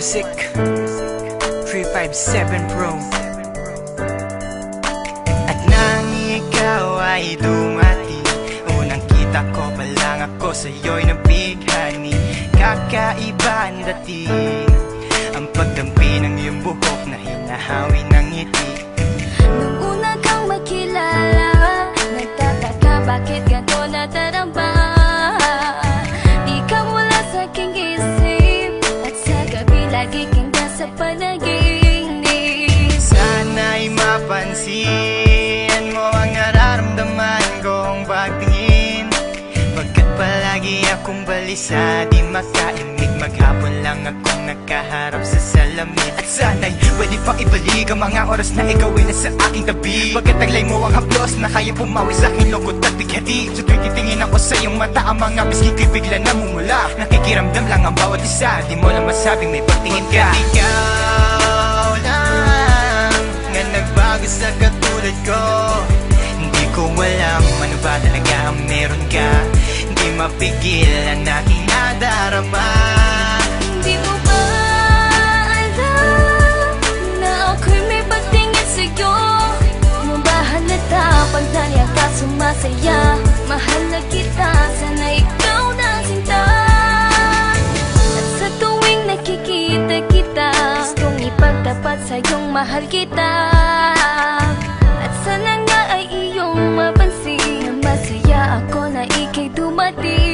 Music 357 Pro. At nang ikaw ay dumating, unang kita ko pa lang ako sa'yo'y nabighani. Kakaiba ang dating, ang pagdampi ng iyong buhok na hinahawi ng ngiti. Nung una kang makilala, nagtataka bakit ganito nadarama. Ikaw wala sa aking isip, at sa gabi lagi kang nasa panaginip. Sana'y mapansin mo ang nararamdaman kong pagtingin, pagkat palagi akong balisa, di makaimik. Maghapon lang akong nakaharap sa salamin. At sana'y pwede pang ibalik ang mga oras na ikaw ay nasa aking tabi, pagkat taglay mo ang haplos na kaya pumawi sa aking lungkot at bighati. Sa tuwing titingin ako sa iyong mata, ang mga bisgi ko'y bigla namumula. Nakikiramdam lang ang bawat isa, di mo lang masabing may pagtingin ka. Ikaw lang nga nagbago sa katulad ko. Hindi ko alam ano ba talaga ang meron ka. Hindi mapigil ang aking nadarama. Di mo ba alam na ako'y may pagtingin sa'yo? Mo ba halata pag naliya ka sumasaya? Mahal na kita, sana ikaw na sinta. At sa tuwing nakikita kita, gustong ipagtapat sa'yong mahal kita. At sana nga ay iyong mapansin na masaya ako na ika'y dumating.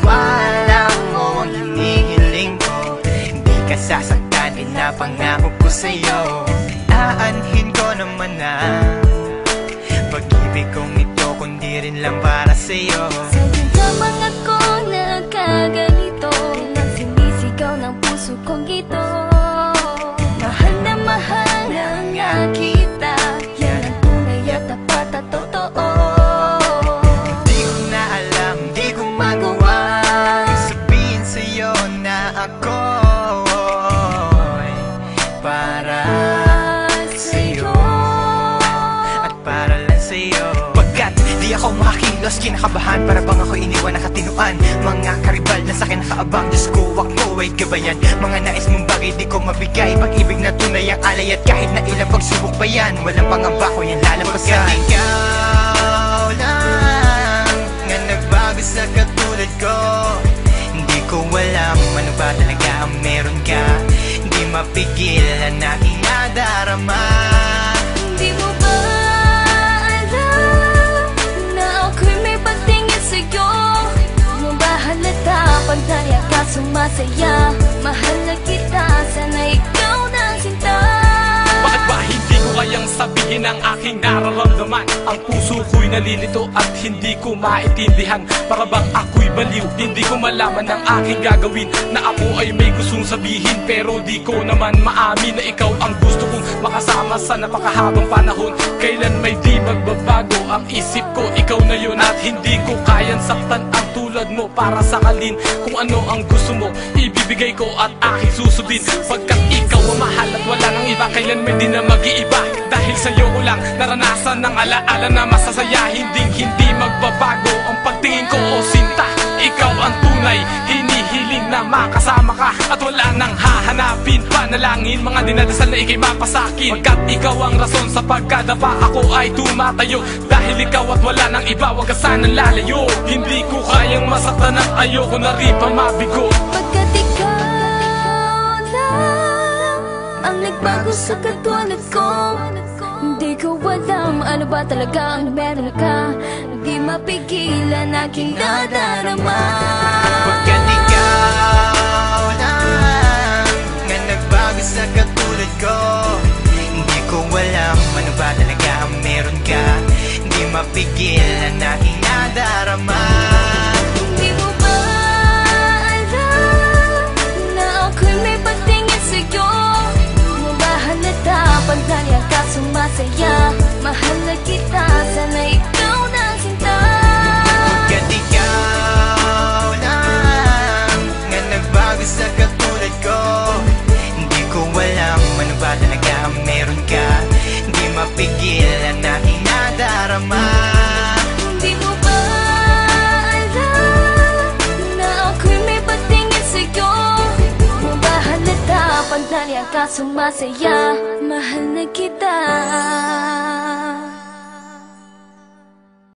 Wala mo ang hinihiling ko, hindi ka sasaktan, pinapangako ko sa'yo. Aanhin ko naman na pag-ibig kong ito, kundi rin lang para sa'yo. Sa'yo lamang ako nagkaganito, lang sinisigaw ng puso kong ito. Mahal na nga kita, yan ang tunay at tapat at totoo. Di ko na alam, di ko magawa sabihin sa'yo na ako'y para sa'yo at para lang sa'yo. Pagkat di ako makakilos, kinakabahan, para bang ako iniwan nakatinuan. Mga karibal na sa'kin nakaabang, Diyos ko, wag mo ay gabayan. Mga nais mong bagay di ko mabigay, pag-ibig na tunay ang alay. At kahit na ilang pagsubok pa yan, walang pangamba ko yan lalampasan. Pagkat ikaw lang nga nagbago sa katulad ko, hindi ko alam ano ba talaga ang meron ka. Hindi mapigil ang aking nadarama. Di mo ba alam na ako'y may pagtingin sa'yo? Mo ba halata pag naliya ka sumasaya? Mahal na kita, sana ikaw na sinta. Bakit ba hindi ko kayang sabihin ang aking nararamdaman? Ang puso ko'y nalilito at hindi ko maintindihan. Para bang ako'y baliw, hindi ko malaman ang aking gagawin. Na ako ay may gustong sabihin, pero di ko naman maamin na ikaw ang gusto kong makasama sa napakahabang panahon. Kailan may di magbabago ang isip ko, ikaw na yun. At hindi ko kayang saktan ang tulad mo para sakalin. Kung ano ang gusto mo, ibibigay ko at aking susundin. Pagkat ikaw ang mahal at wala nang iba, kailan may di na mag-iiba. Dahil sa'yo ko lang naranasan ng alaala na masasaya. Hindi magbabago ang pagtingin ko, o sinta. Ikaw ang tunay, hinihiling na makasama ka. At wala nang hahanapin, panalangin, mga dinadasal na ikay mapasakin. Pagkat ikaw ang rason sa pagkadapa, ako ay tumatayo. Dahil ikaw at wala nang iba, wag ka sanang lalayo. Hindi ko kayang masaktan at ayoko na rin pa mabigo. Pagkat ikaw lang ang nagbago sa katulad ko, hindi ko alam ano ba talaga ang meron ka. Hindi mapigilan aking nadarama. Pagkat ikaw lang nga nagbago sa katulad ko, hindi ko alam ano ba talaga ang meron ka. Hindi mapigil ang aking nadarama. Di mo ba alam na ako'y may pagtingin sa'yo? Mo ba halata pag naliya ka sumasaya? Mahal na kita, sana ikaw na sinta. Pagkat ikaw lang nga nagbago sa katulad ko, hindi ko alam ano ba talaga ang meron ka. Hindi mapigil ang aking nadarama. Di mo ba alam na ako'y may pagtingin sa'yo? Mo ba Pag naliyan ka sumasaya Mahal na